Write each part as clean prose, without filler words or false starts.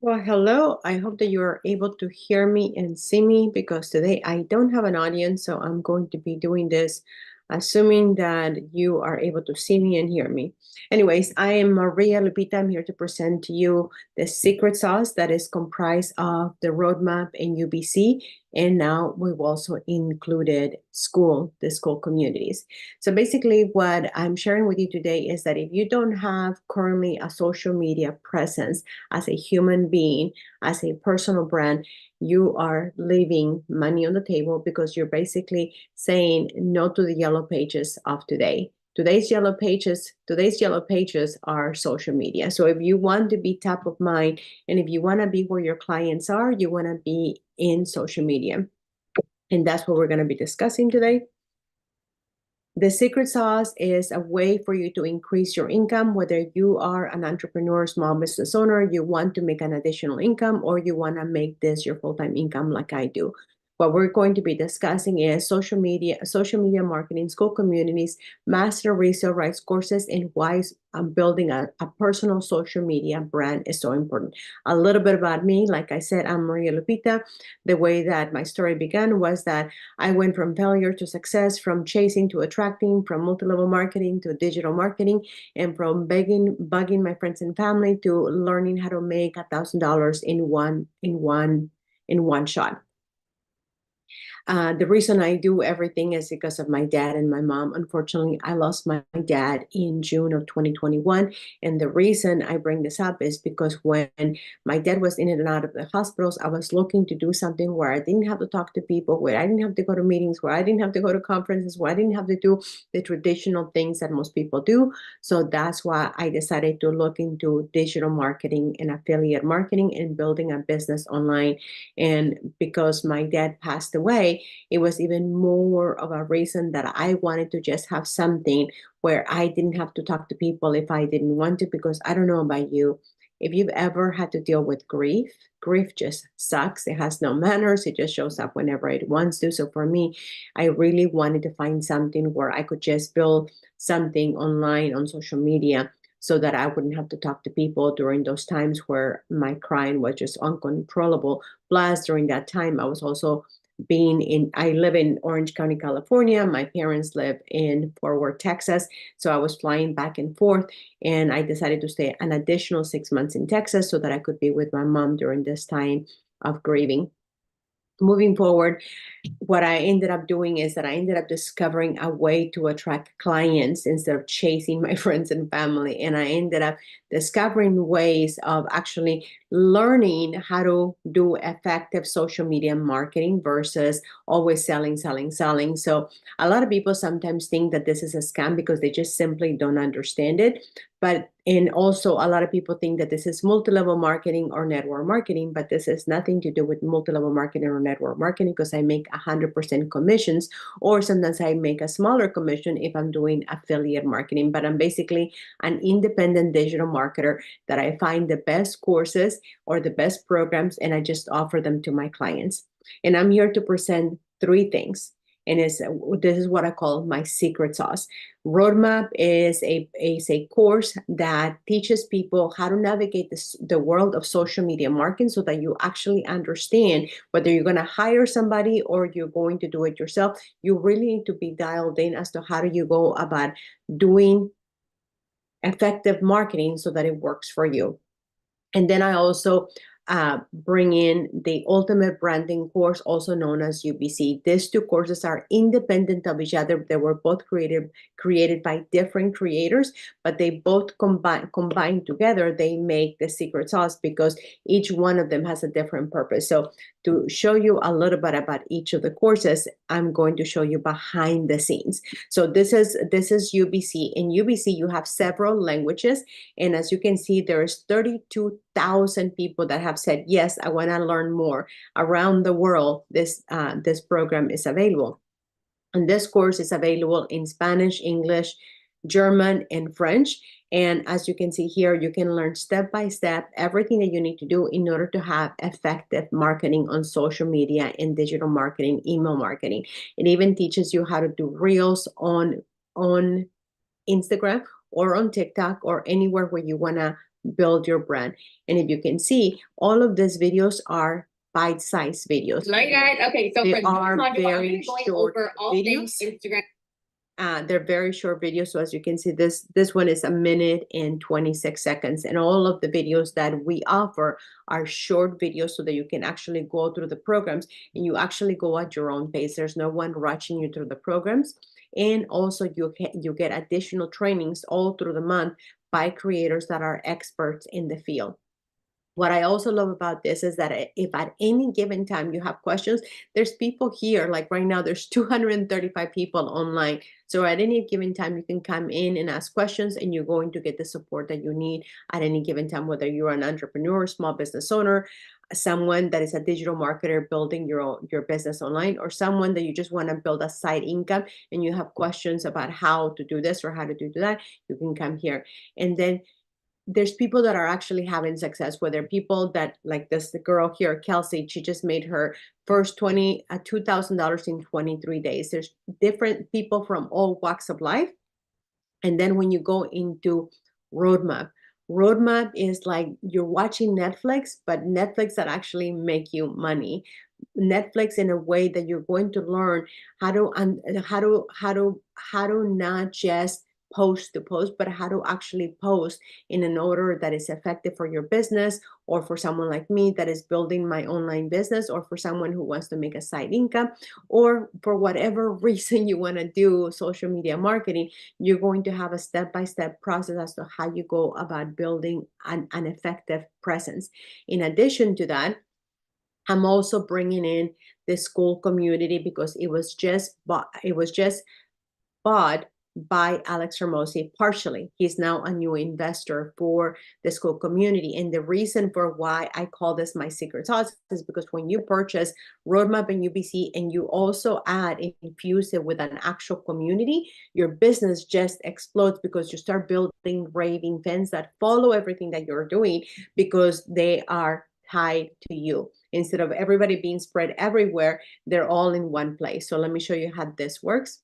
Well, hello. I hope that you are able to hear me and see me because today I don't have an audience, so I'm going to be doing this assuming that you are able to see me and hear me. Anyways, I am Maria Lupita. I'm here to present to you the secret sauce that is comprised of the roadmap in UBC. And now we've also included the school communities. So basically, what I'm sharing with you today is that if you don't have currently a social media presence, as a human being, as a personal brand, you are leaving money on the table because you're basically saying no to the yellow pages of today. Today's yellow pages are social media. So if you want to be top of mind and if you want to be where your clients are, you want to be in social media. And that's what we're going to be discussing today. The secret sauce is a way for you to increase your income, whether you are an entrepreneur, small business owner, you want to make an additional income, or you want to make this your full-time income like I do. What we're going to be discussing is social media marketing, school communities, master resale rights courses, and why building a personal social media brand is so important. A little bit about me. Like I said, I'm Maria Lupita. The way that my story began was that I went from failure to success, from chasing to attracting, from multi-level marketing to digital marketing, and from bugging my friends and family to learning how to make $1,000 in one shot. The reason I do everything is because of my dad and my mom. Unfortunately, I lost my dad in June of 2021. And the reason I bring this up is because when my dad was in and out of the hospitals, I was looking to do something where I didn't have to talk to people, where I didn't have to go to meetings, where I didn't have to go to conferences, where I didn't have to do the traditional things that most people do. So that's why I decided to look into digital marketing and affiliate marketing and building a business online. And because my dad passed away, it was even more of a reason that I wanted to just have something where I didn't have to talk to people if I didn't want to, because I don't know about you. If you've ever had to deal with grief, grief just sucks. It has no manners. It just shows up whenever it wants to. So for me, I really wanted to find something where I could just build something online on social media so that I wouldn't have to talk to people during those times where my crying was just uncontrollable. Plus, during that time, I was also I live in Orange County, California. My parents live in Fort Worth, Texas. So I was flying back and forth, and I decided to stay an additional 6 months in Texas so that I could be with my mom during this time of grieving. Moving forward, what I ended up doing is that I ended up discovering a way to attract clients instead of chasing my friends and family. And I ended up discovering ways of actually learning how to do effective social media marketing versus always selling, selling, selling. So a lot of people sometimes think that this is a scam because they just simply don't understand it. And also a lot of people think that this is multi-level marketing or network marketing, but this has nothing to do with multi-level marketing or network marketing because I make 100% commissions, or sometimes I make a smaller commission if I'm doing affiliate marketing, but I'm basically an independent digital marketer that I find the best courses or the best programs and I just offer them to my clients. And I'm here to present three things. And this is what I call my secret sauce. Roadmap is a course that teaches people how to navigate the world of social media marketing so that you actually understand whether you're going to hire somebody or you're going to do it yourself. You really need to be dialed in as to how do you go about doing effective marketing so that it works for you. And then I also bring in the Ultimate Branding course, also known as UBC. These two courses are independent of each other. They were both created by different creators, but they both combine together. They make the secret sauce because each one of them has a different purpose. So to show you a little bit about each of the courses, I'm going to show you behind the scenes. So this is UBC. In UBC, you have several languages. And as you can see, there's 32,000 people that have said, yes, I want to learn more. Around the world, this program is available. And this course is available in Spanish, English, German, and French. And as you can see here, you can learn step by step everything that you need to do in order to have effective marketing on social media and digital marketing, email marketing. It even teaches you how to do reels on Instagram or on TikTok or anywhere where you want to build your brand. And if you can see, all of these videos are bite-sized videos. Right, guys. Okay, so they for this are module, very I'm going short over all videos. things Instagram. They're very short videos. So as you can see, this one is 1 minute and 26 seconds. And all of the videos that we offer are short videos so that you can actually go through the programs and you actually go at your own pace. There's no one rushing you through the programs. And also you get additional trainings all through the month by creators that are experts in the field. What I also love about this is that if at any given time you have questions, there's people here, like right now, there's 235 people online. So at any given time, you can come in and ask questions and you're going to get the support that you need at any given time, whether you're an entrepreneur, small business owner, someone that is a digital marketer building your business online, or someone that you just want to build a side income and you have questions about how to do this or how to do that, you can come here. And then there's people that are actually having success, whether people that like this, the girl here, Kelsey, she just made her first $2,000 in 23 days. There's different people from all walks of life. And then when you go into roadmap is like you're watching Netflix, but Netflix that actually make you money. Netflix in a way that you're going to learn how to not just post to post, but how to actually post in an order that is effective for your business, or for someone like me that is building my online business, or for someone who wants to make a side income, or for whatever reason you want to do social media marketing. You're going to have a step-by-step process as to how you go about building an effective presence. In addition to that, I'm also bringing in the school community because it was just bought by Alex Hermosi partially. He's now a new investor for the school community. And the reason for why I call this my secret sauce is because when you purchase Roadmap and UBC and you also add and infuse it with an actual community, your business just explodes because you start building raving fans that follow everything that you're doing because they are tied to you. Instead of everybody being spread everywhere, they're all in one place. So let me show you how this works.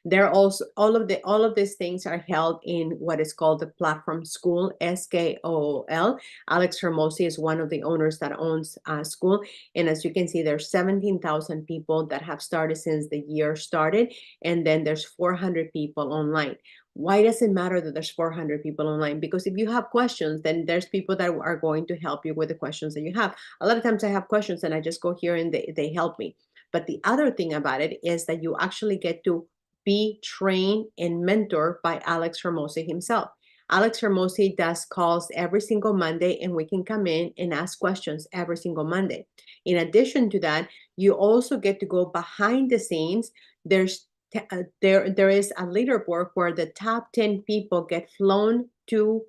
They're also all of these things are held in what is called the platform school, SKOL. Alex Hermosi is one of the owners that owns school, and as you can see, there's 17,000 people that have started since the year started, and then there's 400 people online. Why does it matter that there's 400 people online? Because if you have questions, then there's people that are going to help you with the questions that you have. A lot of times I have questions and I just go here and they help me. But the other thing about it is that you actually get to be trained and mentored by Alex Hermosi himself. Alex Hermosi does calls every single Monday, and we can come in and ask questions every single Monday. In addition to that, you also get to go behind the scenes. There is a leaderboard where the top 10 people get flown to,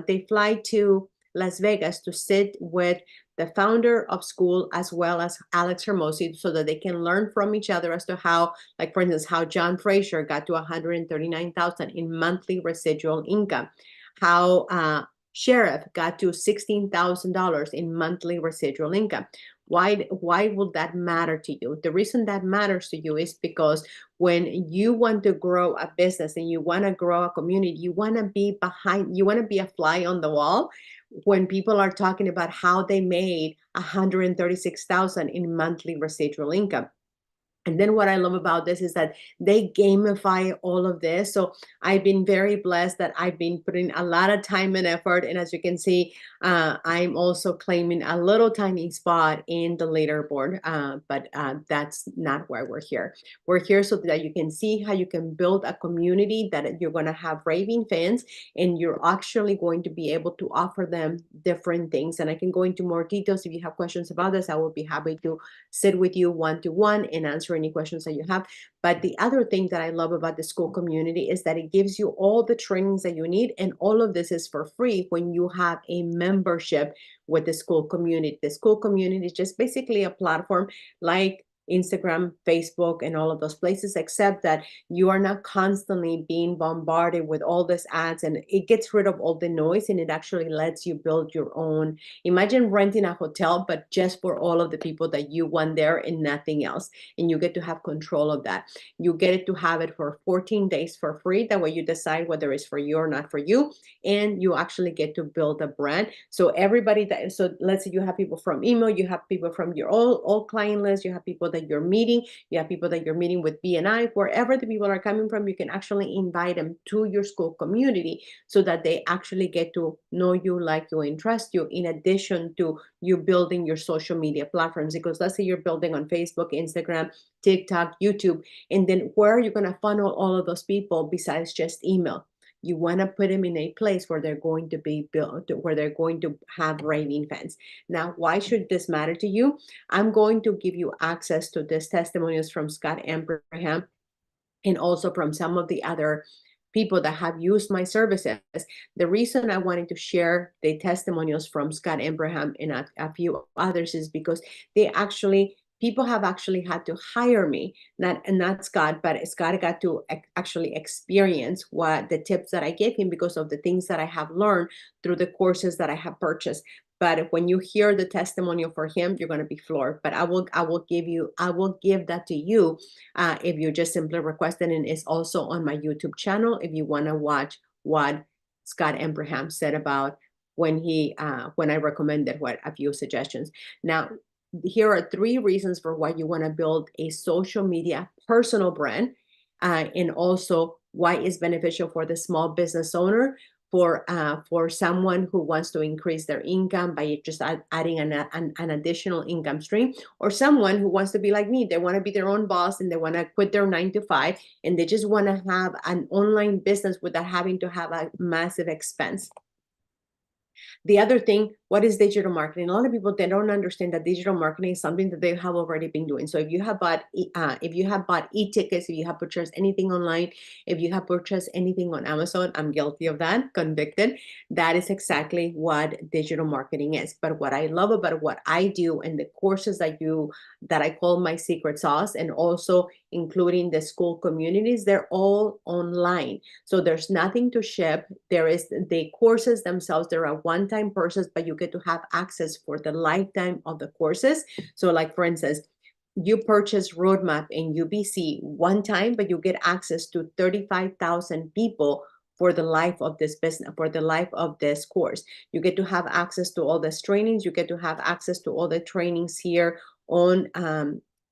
they fly to Las Vegas to sit with the founder of school as well as Alex Hermosi so that they can learn from each other as to how, like for instance, how John Fraser got to 139,000 in monthly residual income, how Sheriff got to $16,000 in monthly residual income. Why will that matter to you? The reason that matters to you is because when you want to grow a business and you want to grow a community, you want to be a fly on the wall when people are talking about how they made 136,000 in monthly residual income. And then what I love about this is that they gamify all of this. So I've been very blessed that I've been putting a lot of time and effort. And as you can see, I'm also claiming a little tiny spot in the leaderboard, but that's not why we're here. We're here so that you can see how you can build a community that you're going to have raving fans, and you're actually going to be able to offer them different things. And I can go into more details. If you have questions about this, I will be happy to sit with you one-to-one and answer any questions that you have. But the other thing that I love about the school community is that it gives you all the trainings that you need, and all of this is for free when you have a membership with the school community. The school community is just basically a platform like Instagram, Facebook, and all of those places, except that you are not constantly being bombarded with all these ads, and it gets rid of all the noise and it actually lets you build your own. Imagine renting a hotel, but just for all of the people that you want there and nothing else. And you get to have control of that. You get it to have it for 14 days for free. That way you decide whether it's for you or not for you. And you actually get to build a brand. So so let's say you have people from email, you have people from your old client list, you have people that you're meeting, you have people that you're meeting with BNI, wherever the people are coming from, you can actually invite them to your school community so that they actually get to know you, like you, and trust you, in addition to you building your social media platforms. Because let's say you're building on Facebook, Instagram, TikTok, YouTube, and then where are you going to funnel all of those people besides just email? You want to put them in a place where they're going to be built, where they're going to have raving fans. Now, why should this matter to you? I'm going to give you access to these testimonials from Scott Abraham and also from some of the other people that have used my services. The reason I wanted to share the testimonials from Scott Abraham and a few others is because people have actually had to hire me, not Scott, but Scott got to actually experience what the tips that I gave him because of the things that I have learned through the courses that I have purchased. But when you hear the testimonial for him, you're going to be floored. But I will give that to you if you just simply request it, and it's also on my YouTube channel if you want to watch what Scott Abraham said about when I recommended a few suggestions. Now, here are 3 reasons for why you want to build a social media personal brand, and also why it's beneficial for the small business owner, for someone who wants to increase their income by just adding an additional income stream, or someone who wants to be like me. They want to be their own boss and they want to quit their 9 to 5 and they just want to have an online business without having to have a massive expense. The other thing, what is digital marketing? A lot of people, they don't understand that digital marketing is something that they have already been doing. So if you have bought e-tickets, if you have purchased anything online, if you have purchased anything on Amazon, I'm guilty of that, convicted. That is exactly what digital marketing is. But what I love about what I do and the courses that I call my secret sauce, and also including the school communities, they're all online. So there's nothing to ship. There is the courses themselves. They're a one-time purchase, but you get to have access for the lifetime of the courses. So like, for instance, you purchase Roadmap in UBC one time, but you get access to 35,000 people for the life of this business, for the life of this course. You get to have access to all these trainings. You get to have access to all the trainings here on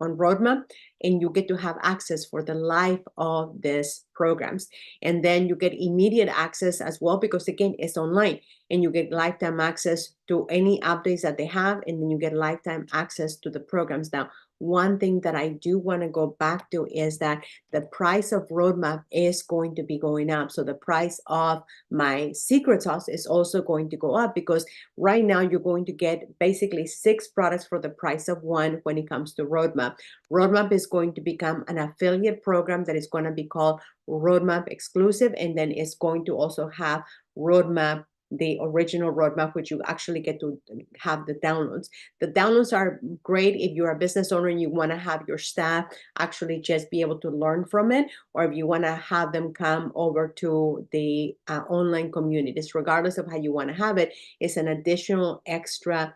Roadmap, and you get to have access for the life of these programs. And then you get immediate access as well, because again, it's online, and you get lifetime access to any updates that they have, and then you get lifetime access to the programs. Now, one thing that I do want to go back to is that the price of Roadmap is going to be going up. So the price of my secret sauce is also going to go up, because right now you're going to get basically 6 products for the price of 1 when it comes to Roadmap. Roadmap is going to become an affiliate program that is going to be called Roadmap Exclusive, and then it's going to also have Roadmap, the original Roadmap, which you actually get to have the downloads. The downloads are great if you're a business owner and you want to have your staff actually just be able to learn from it, or if you want to have them come over to the online communities. Regardless of how you want to have it, it's an additional extra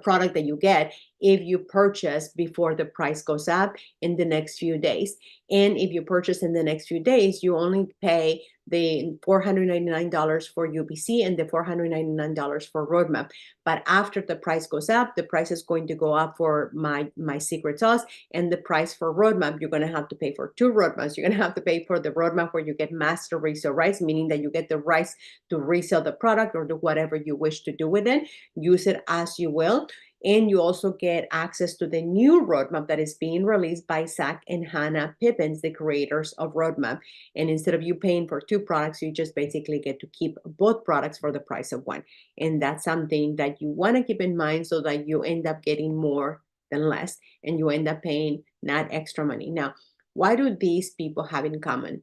product that you get if you purchase before the price goes up in the next few days. And if you purchase in the next few days, you only pay the $499 for UBC and the $499 for Roadmap. But after the price goes up, the price is going to go up for my secret sauce, and the price for Roadmap, you're going to have to pay for 2 Roadmaps. You're going to have to pay for the Roadmap where you get master resale rights, meaning that you get the rights to resell the product or do whatever you wish to do with it. Use it as you will. And you also get access to the new Roadmap that is being released by Zach and Hannah Pippins, the creators of Roadmap. And instead of you paying for 2 products, you just basically get to keep both products for the price of 1. And that's something that you want to keep in mind, so that you end up getting more than less, and you end up paying not extra money. Now, what do these people have in common?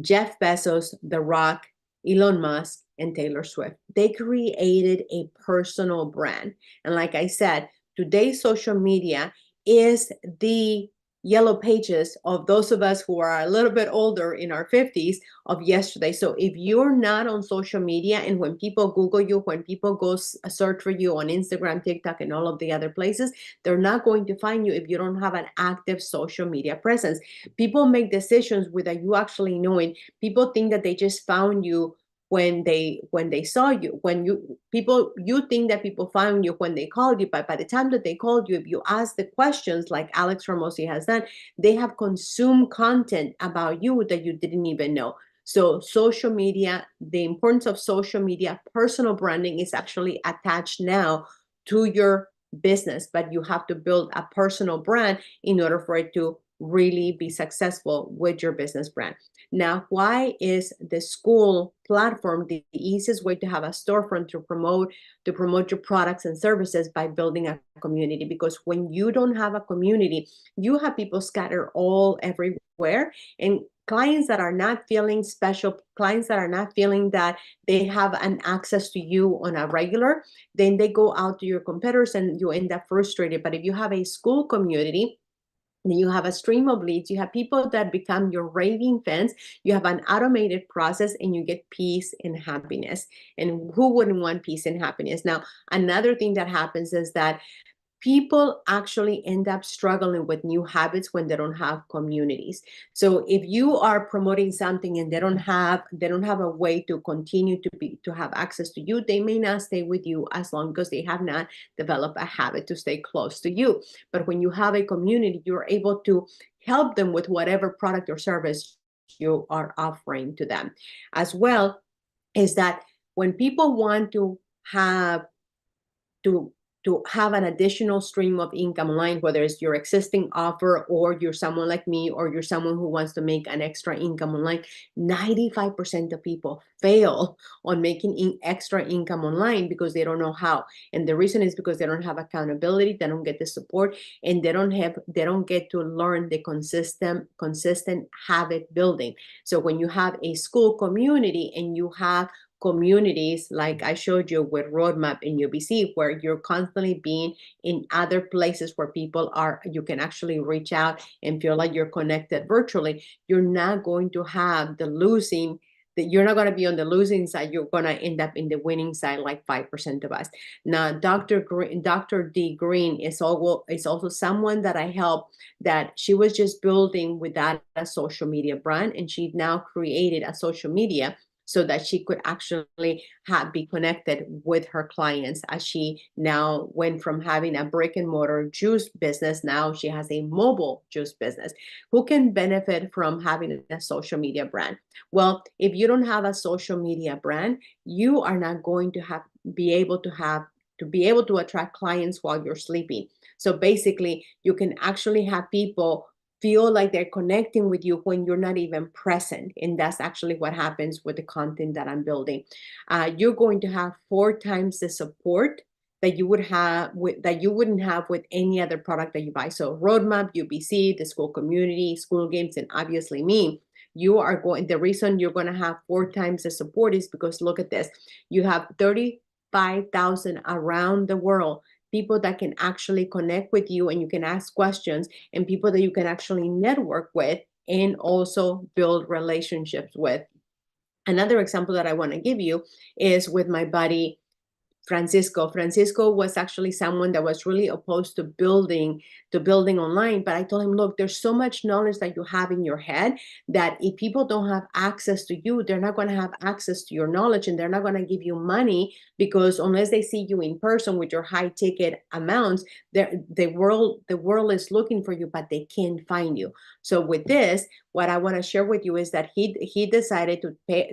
Jeff Bezos, The Rock, Elon Musk, and Taylor Swift. They created a personal brand. And like I said, today's social media is the yellow pages of those of us who are a little bit older in our 50s of yesterday. So if you're not on social media, and when people Google you, when people go search for you on Instagram, TikTok, and all of the other places, they're not going to find you if you don't have an active social media presence. People make decisions without you actually knowing. People think that they just found you when they saw you, you think that people found you when they called you, but by the time that they called you, if you ask the questions like Alex Ramosi has done, they have consumed content about you that you didn't even know. So social media, the importance of social media, personal branding is actually attached now to your business, but you have to build a personal brand in order for it to really be successful with your business brand. Now, why is the school platform the easiest way to have a storefront to promote your products and services? By building a community. Because when you don't have a community, you have people scattered all everywhere, and clients that are not feeling special, clients that are not feeling that they have an access to you on a regular, then they go out to your competitors and you end up frustrated. But if you have a school community, then you have a stream of leads, you have people that become your raving fans, you have an automated process, and you get peace and happiness. And who wouldn't want peace and happiness? Now, another thing that happens is that people actually end up struggling with new habits when they don't have communities. So if you are promoting something and they don't have a way to continue to have access to you, they may not stay with you as long, because they have not developed a habit to stay close to you. But when you have a community, you're able to help them with whatever product or service you are offering to them. As well, is that when people want have to to have an additional stream of income online, whether it's your existing offer or you're someone like me, or you're someone who wants to make an extra income online, 95% of people fail on making extra income online because they don't know how. And the reason is because they don't have accountability, they don't get the support, and they don't get to learn the consistent habit building. So when you have a school community and you have communities like I showed you with Roadmap in UBC, where you're constantly being in other places where people are, you can actually reach out and feel like you're connected virtually, you're not going to have the losing, that you're not going to be on the losing side, you're going to end up in the winning side like 5% of us. Now, Dr. D. Green is also someone that I help, that she was just building without a social media brand, and she now created a social media so that she could actually be connected with her clients, as she now went from having a brick and mortar juice business, now she has a mobile juice business. Who can benefit from having a social media brand? Well, if you don't have a social media brand, you are not going to be able to attract clients while you're sleeping. So basically, you can actually have people feel like they're connecting with you when you're not even present. And that's actually what happens with the content that I'm building. You're going to have 4 times the support that you would have that you wouldn't have with any other product that you buy. So Roadmap, UBC, the school community, school games, and obviously me. The reason you're going to have 4 times the support is because look at this. You have 35,000 around the world, people that can actually connect with you and you can ask questions, and people that you can actually network with and also build relationships with. Another example that I want to give you is with my buddy Francisco. Francisco was actually someone that was really opposed to building online. But I told him, look, there's so much knowledge that you have in your head that if people don't have access to you, they're not going to have access to your knowledge, and they're not going to give you money, because unless they see you in person with your high ticket amounts, the world is looking for you, but they can't find you. So with this, what I want to share with you is that he decided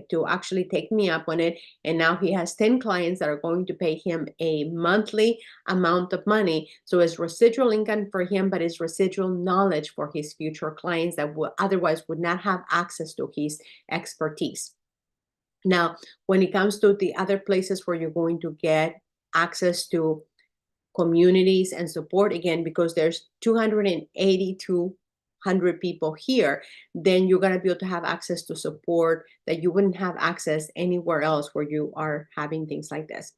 to actually take me up on it, and now he has 10 clients that are going to pay him a monthly amount of money. So it's residual income for him, but it's residual knowledge for his future clients that otherwise would not have access to his expertise. Now, when it comes to the other places where you're going to get access to communities and support, again, because there's 282 100 people here, then you're going to be able to have access to support that you wouldn't have access anywhere else where you are having things like this.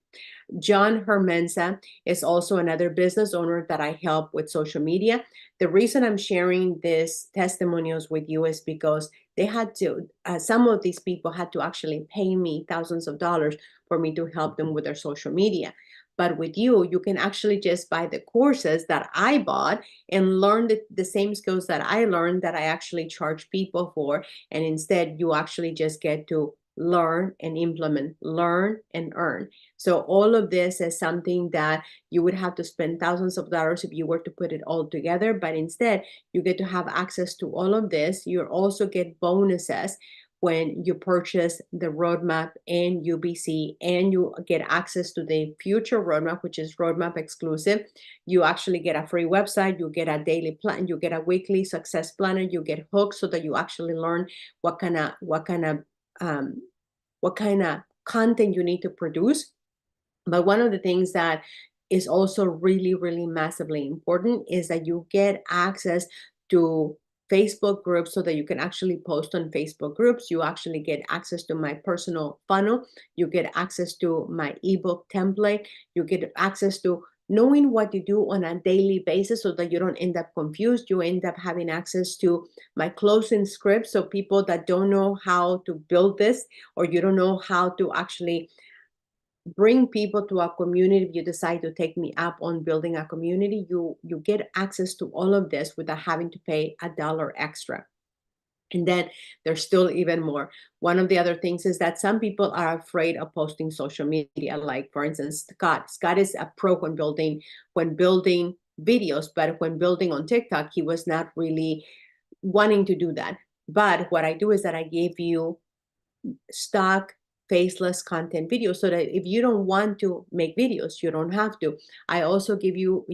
John Hermenza is also another business owner that I help with social media. The reason I'm sharing these testimonials with you is because they had to, some of these people had to actually pay me thousands of dollars for me to help them with their social media. But with you, you can actually just buy the courses that I bought and learn the same skills that I learned that I actually charge people for. And instead, you actually just get to learn and implement, learn and earn. So all of this is something that you would have to spend thousands of dollars if you were to put it all together. But instead, you get to have access to all of this. You also get bonuses when you purchase the roadmap and UBC, and you get access to the future roadmap, which is roadmap exclusive. You actually get a free website, you get a daily plan, you get a weekly success planner, you get hooked so that you actually learn what kind of content you need to produce. But one of the things that is also really, really massively important is that you get access to Facebook groups so that you can actually post on Facebook groups. You actually get access to my personal funnel. You get access to my ebook template. You get access to knowing what you do on a daily basis so that you don't end up confused. You end up having access to my closing script. So people that don't know how to build this, or you don't know how to actually bring people to a community, if you decide to take me up on building a community, you get access to all of this without having to pay $1 extra. And then there's still even more. One of the other things is that some people are afraid of posting social media. Like, for instance, Scott is a pro when building videos, but when building on TikTok, he was not really wanting to do that. But what I do is that I give you stock faceless content videos so that if you don't want to make videos, you don't have to. I also give you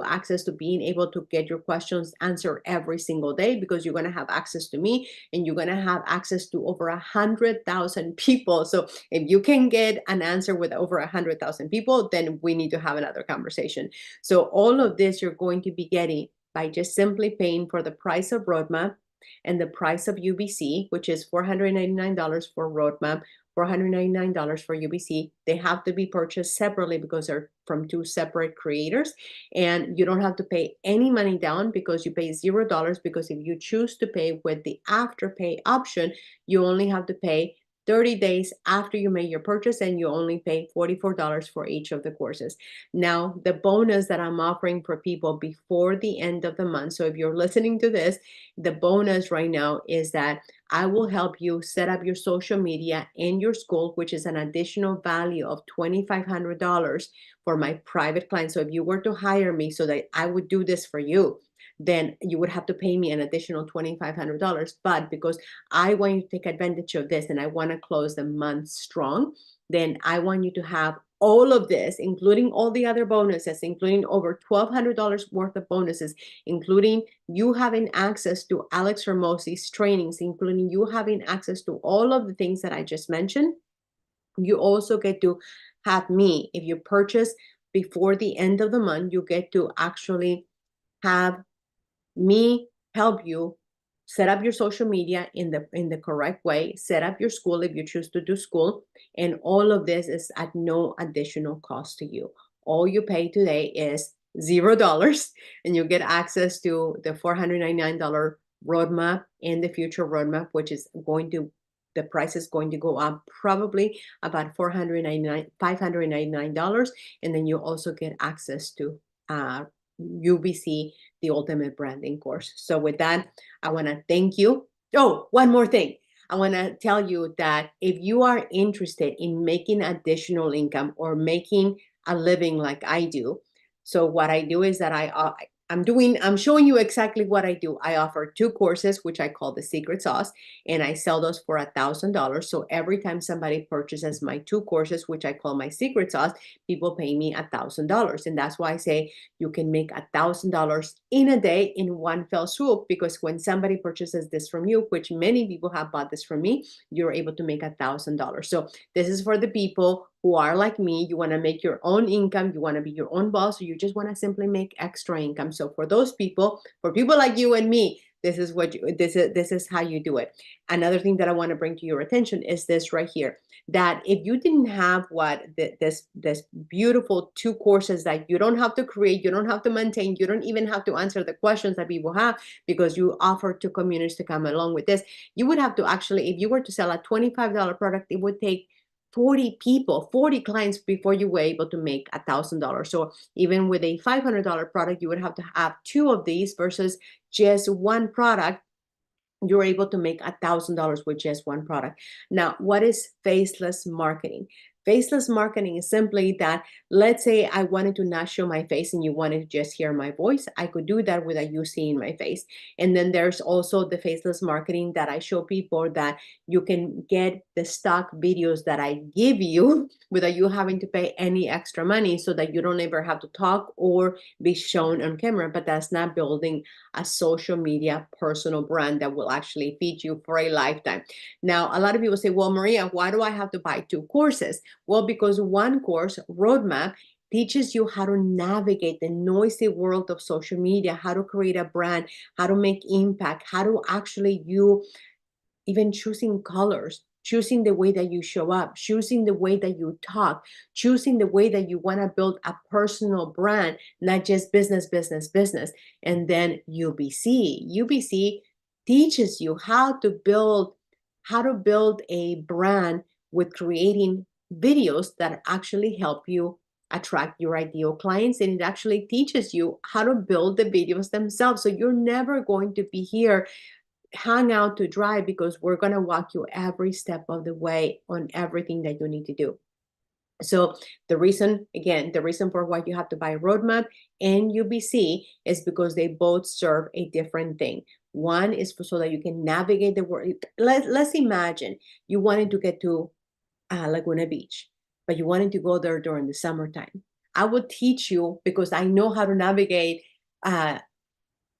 access to being able to get your questions answered every single day, because you're going to have access to me and you're going to have access to over 100,000 people. So if you can get an answer with over 100,000 people, then we need to have another conversation. So all of this you're going to be getting by just simply paying for the price of roadmap and the price of UBC, which is $499 for roadmap, $499 for UBC. They have to be purchased separately because they're from two separate creators. And you don't have to pay any money down because you pay $0, because if you choose to pay with the Afterpay option, you only have to pay 30 days after you made your purchase, and you only pay $44 for each of the courses. Now, the bonus that I'm offering for people before the end of the month, so if you're listening to this, the bonus right now is that I will help you set up your social media in your school, which is an additional value of $2,500 for my private clients. So if you were to hire me so that I would do this for you, then you would have to pay me an additional $2,500. But because I want you to take advantage of this and I want to close the month strong, then I want you to have all of this, including all the other bonuses, including over $1,200 worth of bonuses, including you having access to Alex Hermosi's trainings, including you having access to all of the things that I just mentioned. You also get to have me. If you purchase before the end of the month, you get to actually have me help you set up your social media in the correct way, set up your school if you choose to do school, and all of this is at no additional cost to you. All you pay today is $0, and you get access to the $499 roadmap and the future roadmap, which is the price is going to go up probably about $599, and then you also get access to UBC, the Ultimate Branding course. So with that, I want to thank you. Oh, one more thing. I want to tell you that if you are interested in making additional income or making a living like I do, so what I do is that I'm showing you exactly what I do. I offer two courses, which I call the secret sauce, and I sell those for $1,000. So every time somebody purchases my two courses, which I call my secret sauce, people pay me $1,000. And that's why I say you can make $1,000 in a day in one fell swoop, because when somebody purchases this from you, which many people have bought this from me, you're able to make $1,000. So this is for the people who are like me. You want to make your own income, you want to be your own boss, or you just want to simply make extra income. So for those people, for people like you and me, This is what you, this is how you do it. Another thing that I want to bring to your attention is this right here, that if you didn't have this beautiful 2 courses that you don't have to create, you don't have to maintain, you don't even have to answer the questions that people have, because you offer to communities to come along with this, you would have to actually, if you were to sell a $25 product, it would take 40 people, 40 clients before you were able to make $1,000. So even with a $500 product, you would have to have 2 of these versus just one product. You're able to make $1,000 with just one product. Now, what is faceless marketing? Faceless marketing is simply that, let's say I wanted to not show my face and you wanted to just hear my voice. I could do that without you seeing my face. And then there's also the faceless marketing that I show people, that you can get the stock videos that I give you without you having to pay any extra money, so that you don't ever have to talk or be shown on camera. But that's not building a social media personal brand that will actually feed you for a lifetime. Now, a lot of people say, well, Maria, why do I have to buy 2 courses? Well, because one course, Roadmap, teaches you how to navigate the noisy world of social media, how to create a brand, how to make impact, how to actually you even choosing colors, choosing the way that you show up, choosing the way that you talk, choosing the way that you want to build a personal brand, not just business, business, business. And then UBC teaches you how to build a brand with creating videos that actually help you attract your ideal clients. And it actually teaches you how to build the videos themselves. So you're never going to be here hang out to dry, because we're going to walk you every step of the way on everything that you need to do. So the reason for why you have to buy a Roadmap and UBC is because they both serve a different thing. One is so that you can navigate the world. Let's imagine you wanted to get to Laguna Beach, but you wanted to go there during the summertime. I would teach you, because I know how to navigate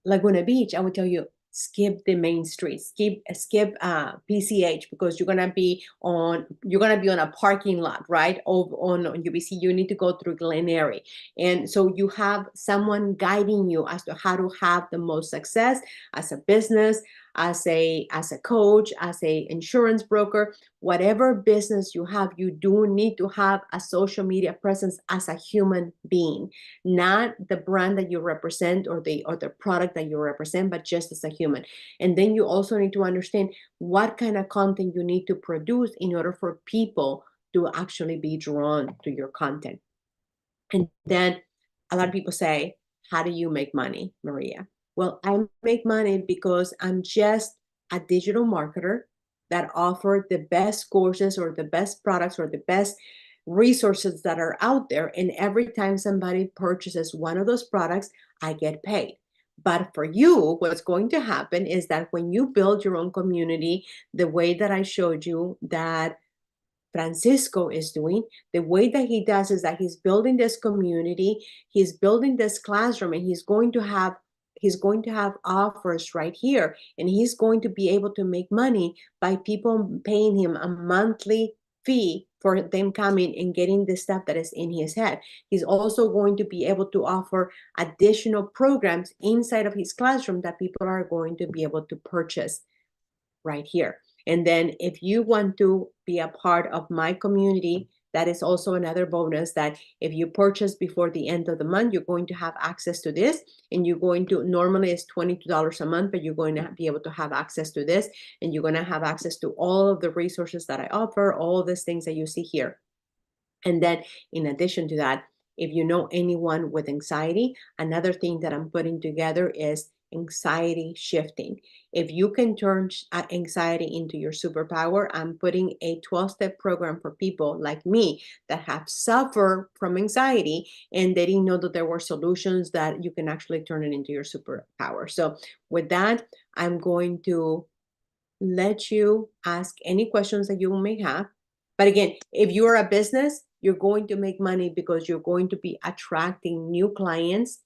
Laguna Beach. I would tell you, skip the main street, skip PCH, because you're gonna be on a parking lot, right? On UBC, you need to go through Glenary, and so you have someone guiding you as to how to have the most success as a business, as a coach, as a insurance broker. Whatever business you have, you do need to have a social media presence as a human being, not the brand that you represent or the product that you represent, but just as a human. And then you also need to understand what kind of content you need to produce in order for people to actually be drawn to your content. And then a lot of people say, how do you make money, Maria? Well, I make money because I'm just a digital marketer that offer the best courses or the best products or the best resources that are out there. And every time somebody purchases one of those products, I get paid. But for you, what's going to happen is that when you build your own community, the way that I showed you that Francisco is doing, the way that he does is that he's building this community, he's building this classroom, and he's going to have offers right here, and he's going to be able to make money by people paying him a monthly fee for them coming and getting the stuff that is in his head. He's also going to be able to offer additional programs inside of his classroom that people are going to be able to purchase right here. And then if you want to be a part of my community, that is also another bonus, that if you purchase before the end of the month, you're going to have access to this. And you're going to, normally it's $22 a month, but you're going to be able to have access to this. And you're going to have access to all of the resources that I offer, all these things that you see here. And then in addition to that, if you know anyone with anxiety, another thing that I'm putting together is anxiety shifting. If you can turn anxiety into your superpower, I'm putting a 12-step program for people like me that have suffered from anxiety and they didn't know that there were solutions that you can actually turn it into your superpower. So with that, I'm going to let you ask any questions that you may have. But again, if you're a business, you're going to make money because you're going to be attracting new clients,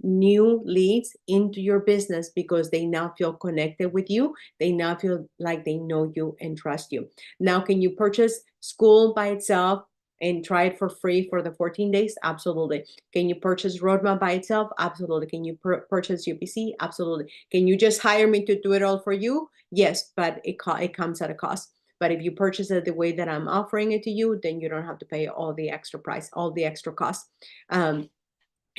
new leads into your business, because they now feel connected with you. They now feel like they know you and trust you. Now, can you purchase school by itself? and try it for free for the 14 days? Absolutely. Can you purchase Roadmap by itself? Absolutely. Can you purchase UBC? Absolutely. Can you just hire me to do it all for you? Yes, but it comes at a cost. But if you purchase it the way that I'm offering it to you, then you don't have to pay all the extra price, all the extra costs.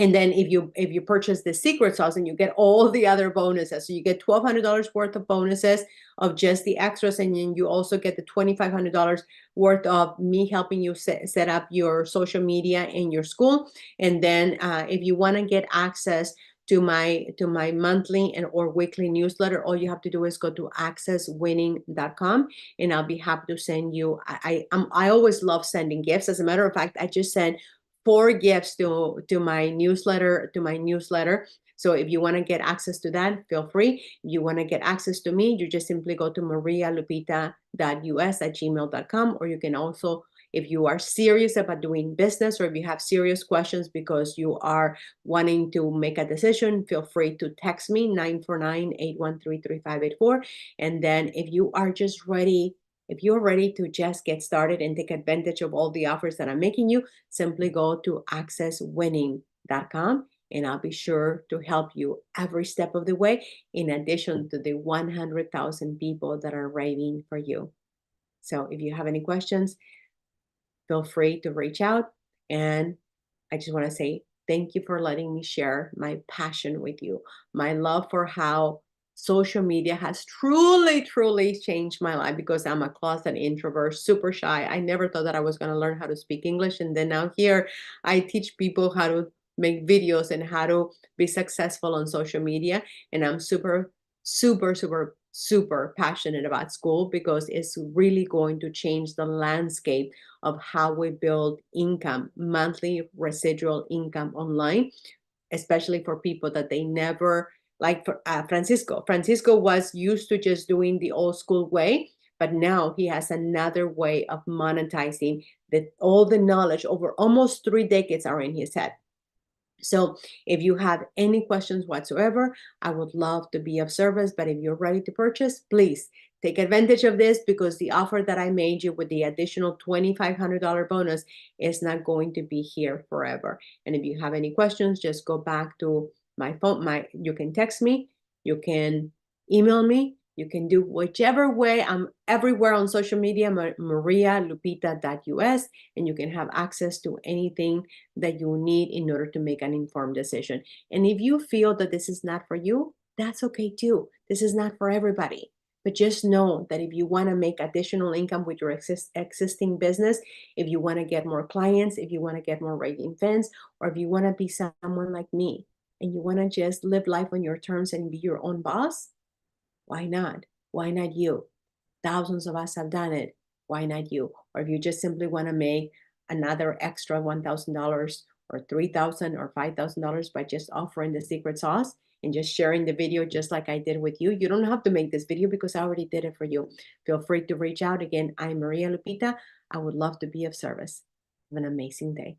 And then if you purchase the secret sauce and you get all the other bonuses, so you get $1,200 worth of bonuses of just the extras, and then you also get the $2,500 worth of me helping you set up your social media in your school. And then if you want to get access to my monthly and or weekly newsletter, all you have to do is go to accesswinning.com, and I'll be happy to send you. I always love sending gifts. As a matter of fact, I just sent 4 gifts to my newsletter. So if you want to get access to that, feel free. If you want to get access to me, you just simply go to marialupita.us@gmail.com, or you can also, if you are serious about doing business, or if you have serious questions because you are wanting to make a decision, feel free to text me 949-813-3584. And then if you are just ready, if you're ready to just get started and take advantage of all the offers that I'm making you, simply go to accesswinning.com, and I'll be sure to help you every step of the way, in addition to the 100,000 people that are raving for you. So if you have any questions, feel free to reach out. And I just want to say thank you for letting me share my passion with you, my love for how social media has truly, truly changed my life, because I'm a closet introvert, super shy. I never thought that I was going to learn how to speak English. And then now here I teach people how to make videos and how to be successful on social media. And I'm super, super, super, super passionate about school, because it's really going to change the landscape of how we build income, monthly residual income online, especially for people that they never, like for Francisco. Francisco was used to just doing the old school way, but now he has another way of monetizing that all the knowledge over almost 3 decades are in his head. So if you have any questions whatsoever, I would love to be of service. But if you're ready to purchase, please take advantage of this, because the offer that I made you with the additional $2,500 bonus is not going to be here forever. And if you have any questions, just go back to my phone. You can text me, you can email me, you can do whichever way. I'm everywhere on social media, marialupita.us, and you can have access to anything that you need in order to make an informed decision. And if you feel that this is not for you, that's okay too. This is not for everybody. But just know that if you want to make additional income with your existing business, if you want to get more clients, if you want to get more raving fans, or if you want to be someone like me and you want to just live life on your terms and be your own boss, why not? Why not you? Thousands of us have done it. Why not you? Or if you just simply want to make another extra $1,000 or $3,000 or $5,000 by just offering the secret sauce and just sharing the video just like I did with you, you don't have to make this video because I already did it for you. Feel free to reach out. Again, I'm Maria Lupita. I would love to be of service. Have an amazing day.